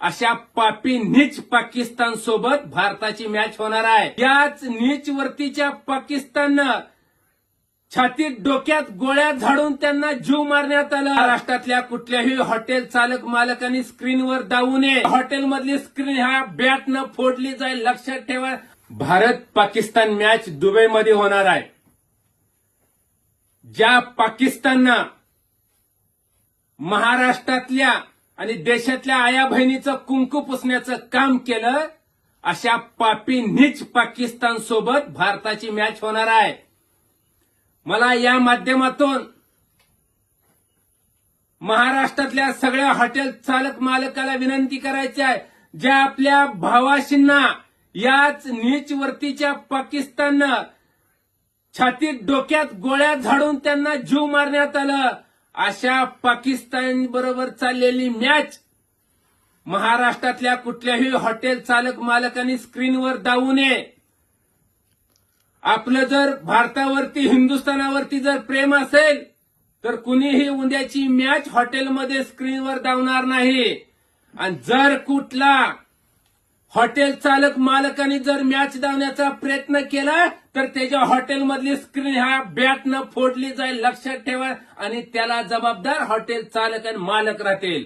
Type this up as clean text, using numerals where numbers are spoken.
अशा पापी नीच पाकिस्तान सोबत भारताची मॅच होणार आहे। याच नीच वर्तीच्या पाकिस्ताननं छातीत डोक्यात गोळ्या झाडून त्यांना जीव मारण्यात आला। महाराष्ट्रातल्या कुठल्याही हॉटेल चालक मालकांनी स्क्रीनवर दावू नये। हॉटेलमधली स्क्रीन ह्या बॅटनं फोडली जाईल, लक्षात ठेवा। भारत पाकिस्तान मॅच दुबईमध्ये होणार आहे। ज्या पाकिस्ताननं महाराष्ट्रातल्या आणि देशातल्या आया बहिणीचं कुंकू पुसण्याचं काम केलं, अशा पापी नीच पाकिस्तान सोबत भारताची मॅच होणार आहे। मला या माध्यमातून महाराष्ट्रातल्या सगळ्या हॉटेल चालक मालकाला विनंती करायची आहे, ज्या आपल्या भावाशींना याच नीच वर्तीच्या पाकिस्ताननं छातीत डोक्यात गोळ्या झाडून त्यांना जीव मारण्यात आलं, अशा पाकिस्तान बरोबर चाललेली मॅच महाराष्ट्रातल्या कुठल्याही हॉटेल चालक मालकांनी स्क्रीनवर दावू नये। आपलं जर भारतावरती, हिंदुस्थानावरती जर प्रेम असेल तर कुणीही उद्याची मॅच हॉटेलमध्ये स्क्रीनवर दावणार नाही। आणि जर कुठला हॉटेल चालक मालकांनी जर मॅच दावण्याचा प्रयत्न केला तर त्याच्या हॉटेलमधली स्क्रीन ह्या बॅटनं फोडली जाईल, लक्षात ठेवा। आणि त्याला जबाबदार हॉटेल चालक आणि मालक राहतील।